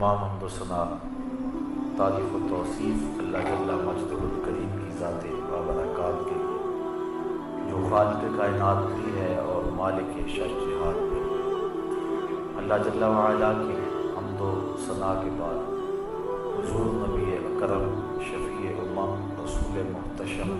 تمام حمد و ثنا تعریف و توصیف اللہ جل مجدہ الکریم کی ذات بابرکات کے لیے جو خالق کائنات بھی ہے اور مالک شش جہات بھی۔ اللہ جل وعلا کی حمد و ثنا کے بعد حضور نبی اکرم شفیع امم رسول محتشم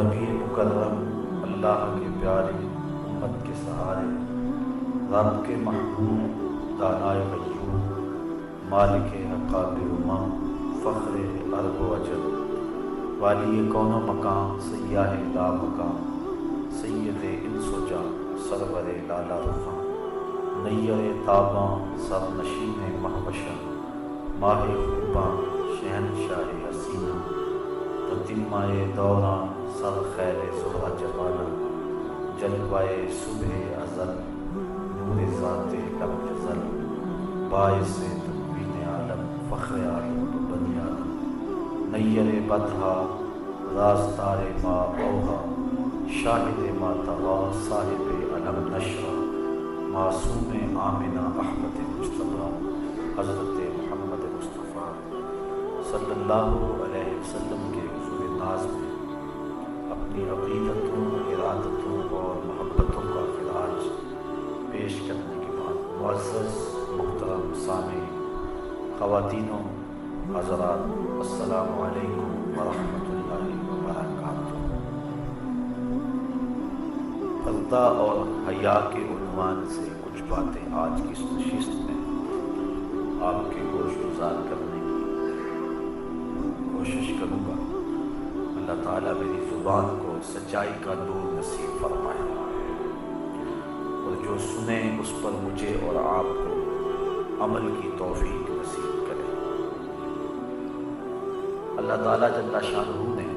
نبی مکرم اللہ کے پیارے امت کے سہارے رب کے محبوب دانائے غیور مالک حقاب امم فخر ارض و اجل والی کون و مکان سیاہ لا مکان سید انس و جان سرور لالا رفاں نیر تاباں سر نشین مہوشاں ماہ خوباں شہنشاہ حسینہ تتمہ دوراں سر خیر زہرہ جمالا جلوہ صبح ازل نور ذات لم یزل باعث تکوین عالم فخر عالم بنی آدم نیر بدھا راستار ما اوہا شاہد ما طغا صاحب علم نشرہ معصوم آمنہ احمد مجتبیٰ حضرت محمد مصطفیٰ صلی اللہ علیہ وسلم کے حضور ناز میں اپنی عقیدتوں ارادتوں اور محبتوں کا خراج پیش کرنے کے بعد معزز محترم سامعین خواتین و حضرات السلام علیکم ورحمۃ اللہ وبرکاتہ۔ پردہ اور حیا کے عنوان سے کچھ باتیں آج کی اس نشست میں آپ کے گوش گزار کرنے کی کوشش کروں گا۔ اللہ تعالیٰ میری زبان کو سچائی کا نور نصیب فرمائے اور جو سنے اس پر مجھے اور آپ کو عمل کی توفیق نصیب کرے۔ اللہ تعالیٰ جل شانہ نے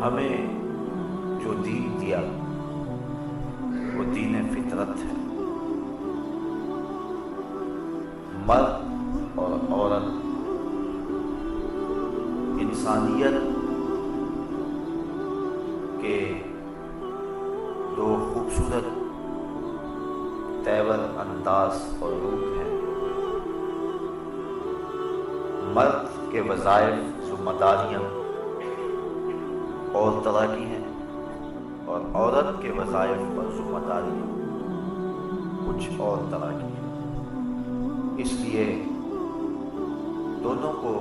ہمیں جو دین دیا وہ دین فطرت ہے۔ مرد اور عورت انسانیت کے دو خوبصورت تیور انداز اور روپ ہیں۔ مرد کے وظائف ذمہ داریاں اور طرح کی ہیں اور عورت کے وظائف اور ذمہ داریاں کچھ اور طرح کی ہیں۔ اس لیے دونوں کو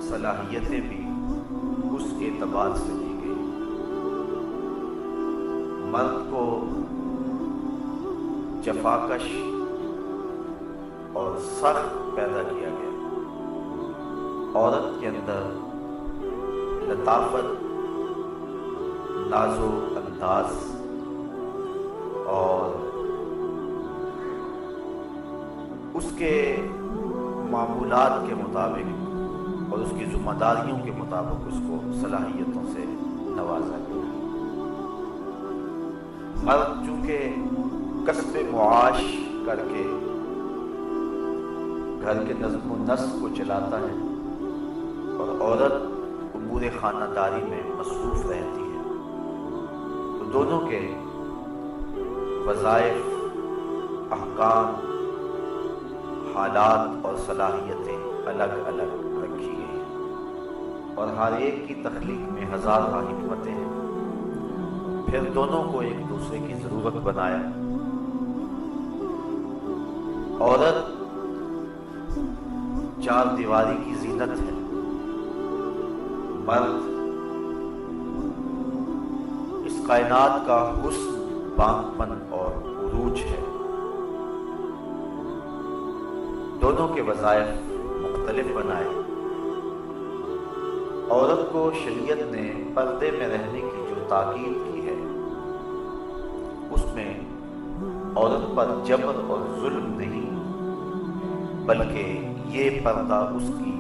صلاحیتیں بھی اس اعتبار سے دی گئی۔ مرد کو جفاکش اور سخت پیدا کیا گیا، عورت کے اندر لطافت، ناز و انداز اور اس کے معمولات کے مطابق اور اس کی ذمہ داریوں کے مطابق اس کو صلاحیتوں سے نوازا گیا۔ مرد چونکہ کسب معاش کر کے گھر کے نظم و نسق کو چلاتا ہے اور عورت امور خانہ داری میں مصروف رہتی ہے، تو دونوں کے وظائف، احکام، حالات اور صلاحیتیں الگ الگ رکھی گئی ہیں اور ہر ایک کی تخلیق میں ہزارہ حکمتیں ہیں۔ پھر دونوں کو ایک دوسرے کی ضرورت بنایا۔ عورت چار دیواری کی زینت ہے، مرد اس کائنات کا حسن، بانگپن اور عروج ہے۔ دونوں کے وظائف مختلف بنائے۔ عورت کو شریعت نے پردے میں رہنے کی جو تاکید کی ہے اس میں عورت پر جبر اور ظلم نہیں، بلکہ یہ پردہ اس کی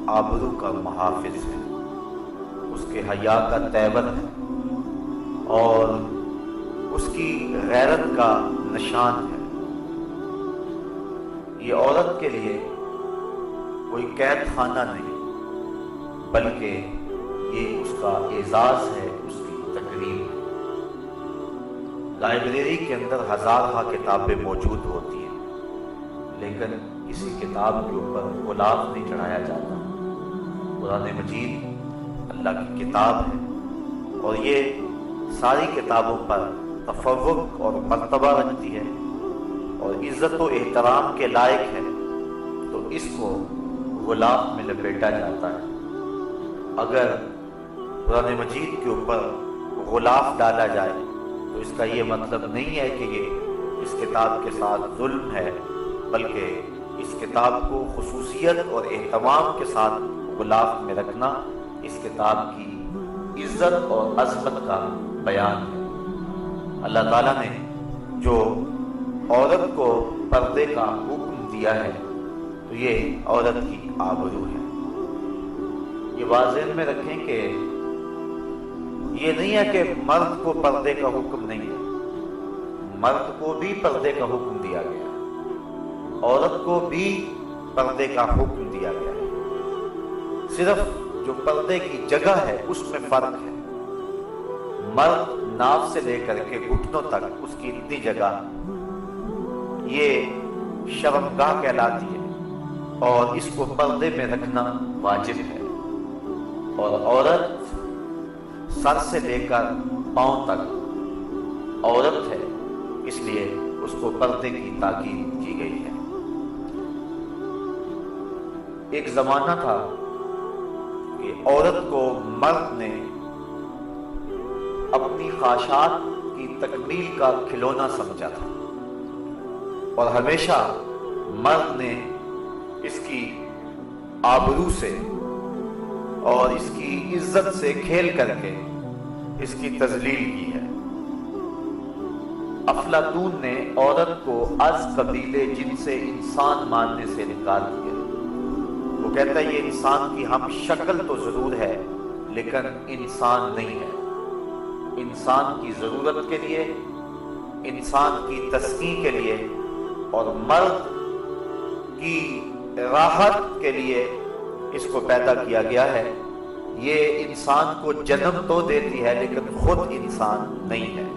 آبرو کا محافظ ہے، اس کے حیا کا تیور ہے اور اس کی غیرت کا نشان ہے۔ یہ عورت کے لیے کوئی قید خانہ نہیں، بلکہ یہ اس کا اعزاز ہے، اس کی تکریم ہے۔ لائبریری کے اندر ہزارہ کتابیں موجود ہوتی ہیں، لیکن کسی کتاب کے اوپر غلاف نہیں چڑھایا جاتا۔ قرآن مجید اللہ کی کتاب ہے، اور یہ ساری کتابوں پر تفوق اور مرتبہ رکھتی ہے اور عزت و احترام کے لائق ہے، تو اس کو غلاف میں لپیٹا جاتا ہے۔ اگر قرآن مجید کے اوپر غلاف ڈالا جائے تو اس کا یہ مطلب نہیں ہے کہ یہ اس کتاب کے ساتھ ظلم ہے، بلکہ اس کتاب کو خصوصیت اور اہتمام کے ساتھ غلاف میں رکھنا اس کتاب کی عزت اور عظمت کا بیان ہے۔ اللہ تعالیٰ نے جو عورت کو پردے کا حکم دیا ہے تو یہ عورت کی آبرو ہے۔ یہ بات ذہن میں رکھیں کہ یہ نہیں ہے کہ مرد کو پردے کا حکم نہیں ہے، مرد کو بھی پردے کا حکم دیا گیا ہے، عورت کو بھی پردے کا حکم دیا گیا ہے، صرف جو پردے کی جگہ ہے اس میں فرق ہے۔ مرد ناف سے لے کر کے گھٹنوں تک اس کی اتنی جگہ یہ شرمگاہ کہلاتی ہے اور اس کو پردے میں رکھنا واجب ہے، اور عورت سر سے لے کر پاؤں تک عورت ہے، اس لیے اس کو پردے کی تاکید کی گئی ہے۔ ایک زمانہ تھا کہ عورت کو مرد نے اپنی خواہشات کی تکمیل کا کھلونا سمجھا تھا، اور ہمیشہ مرد نے اس کی آبرو سے اور اس کی عزت سے کھیل کر کے اس کی تذلیل کی ہے۔ افلاطون نے عورت کو از قبیلے جن سے انسان ماننے سے نکال دیا۔ وہ کہتا ہے یہ انسان کی ہم شکل تو ضرور ہے لیکن انسان نہیں ہے۔ انسان کی ضرورت کے لیے، انسان کی تسکین کے لیے اور مرد کی راحت کے لیے اس کو پیدا کیا گیا ہے۔ یہ انسان کو جنم تو دیتی ہے لیکن خود انسان نہیں ہے۔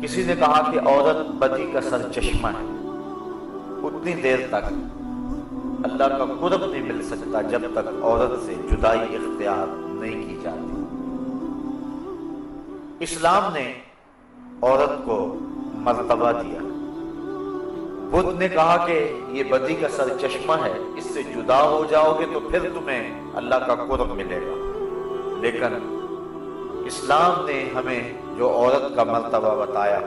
کسی نے کہا کہ عورت بدی کا سر چشمہ ہے، اتنی دیر تک اللہ کا قرب نہیں مل سکتا جب تک عورت سے جدائی اختیار نہیں کی جاتی۔ اسلام نے عورت کو مرتبہ دیا۔ بدھ نے کہا کہ یہ بدی کا سر چشمہ ہے، اس سے جدا ہو جاؤ گے تو پھر تمہیں اللہ کا قرب ملے گا، لیکن اسلام نے ہمیں جو عورت کا مرتبہ بتایا،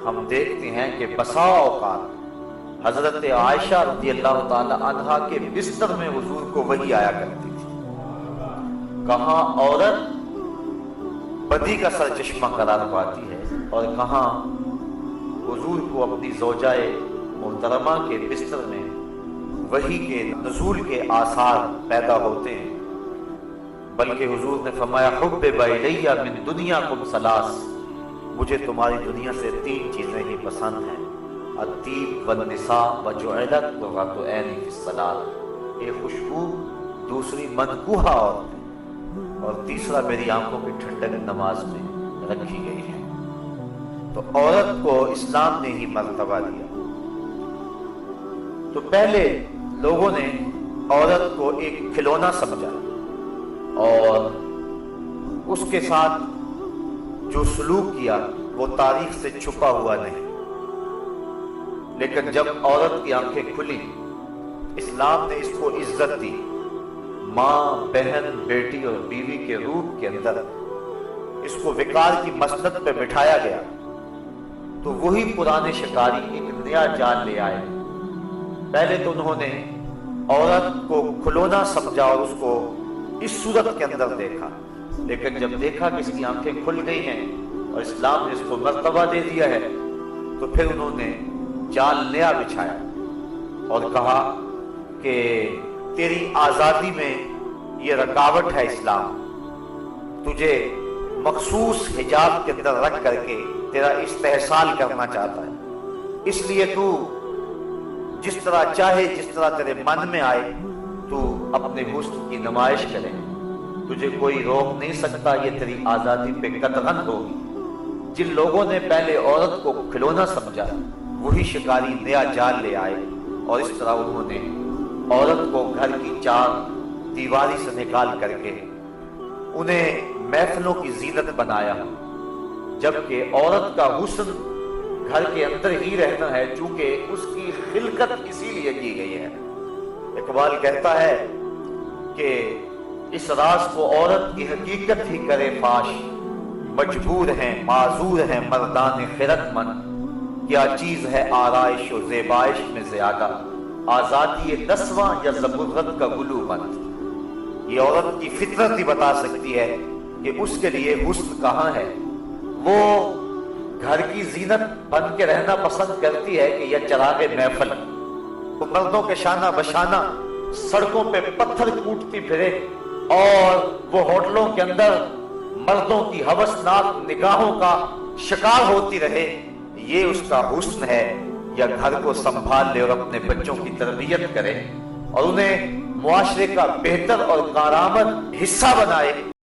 ہم دیکھتے ہیں کہ بسا اوقات حضرت عائشہ رضی اللہ تعالی عنہا کے بستر میں حضور کو وحی آیا کرتی تھی۔ کہاں عورت بدی کا سر چشمہ قرار پاتی ہے اور کہاں حضور کو اپنی زوجائے محترمہ کے بستر میں وحی کے نزول کے آثار پیدا ہوتے ہیں۔ بلکہ حضور نے فرمایا حبب الیہ من دنیاکم ثلاث، مجھے تمہاری دنیا سے 3 چیزیں ہی پسند ہیں، الطیب والنساء وجعلت قرۃ عینی فی الصلاۃ، ایک خوشبو، دوسری منکوحہ عورتیں، اور تیسرا میری آنکھوں کی ٹھنڈک نماز میں رکھی گئی ہے۔ تو عورت کو اسلام نے ہی مرتبہ دیا۔ تو پہلے لوگوں نے عورت کو ایک کھلونا سمجھا اور اس کے ساتھ جو سلوک کیا وہ تاریخ سے چھپا ہوا نہیں، لیکن جب عورت کی آنکھیں کھلی، اسلام نے اس کو عزت دی، ماں، بہن، بیٹی اور بیوی کے روپ کے اندر اس کو وقار کی مسند پہ بٹھایا گیا، تو وہی پرانے شکاری ایک نیا جال لے آئے۔ پہلے تو انہوں نے عورت کو کھلونا سمجھا اور اس کو اس صورت کے اندر دیکھا، لیکن جب دیکھا کہ اس کی آنکھیں کھل گئی ہیں اور اسلام نے اس کو مرتبہ دے دیا ہے، تو پھر انہوں نے جال نیا بچھایا اور کہا کہ تیری آزادی میں یہ رکاوٹ ہے اسلام، تجھے مخصوص حجاب کے اندر رکھ کر کے تیرا استحصال کرنا چاہتا ہے، اس لیے تو جس طرح چاہے، جس طرح تیرے من میں آئے تو اپنے حسن کی نمائش کرے، تجھے کوئی روک نہیں سکتا، یہ تیری آزادی پہ قدغن ہوگی۔ جن لوگوں نے پہلے عورت کو کھلونا سمجھا وہی شکاری نیا جال لے آئے، اور اس طرح انہوں نے عورت کو گھر کی چار دیواری سے نکال کر کے انہیں محفلوں کی زینت بنایا، جبکہ عورت کا حسن گھر کے اندر ہی رہنا ہے، چونکہ اس کی خلقت اسی لیے کی گئی ہے۔ اقبال کہتا ہے کہ اس راز کو عورت کی حقیقت ہی کرے فاش، مجبور ہیں معذور ہیں مردان خرد مند، کیا چیز ہے آرائش و زیبائش میں زیادہ، آزادی نسواں یا زبرغت کا گلو بند۔ یہ عورت کی فطرت ہی بتا سکتی ہے کہ اس کے لیے حسن کہاں ہے۔ وہ گھر کی زینت بن کے رہنا پسند کرتی ہے کہ یہ چراغ محفل، وہ مردوں کے شانہ بشانہ سڑکوں پہ پتھر کوٹتی پھرے، اور وہ ہوٹلوں کے اندر مردوں کی ہوسناک نگاہوں کا شکار ہوتی رہے، یہ اس کا حسن ہے؟ یا گھر کو سنبھال لے اور اپنے بچوں کی تربیت کرے اور انہیں معاشرے کا بہتر اور کارآمد حصہ بنائے؟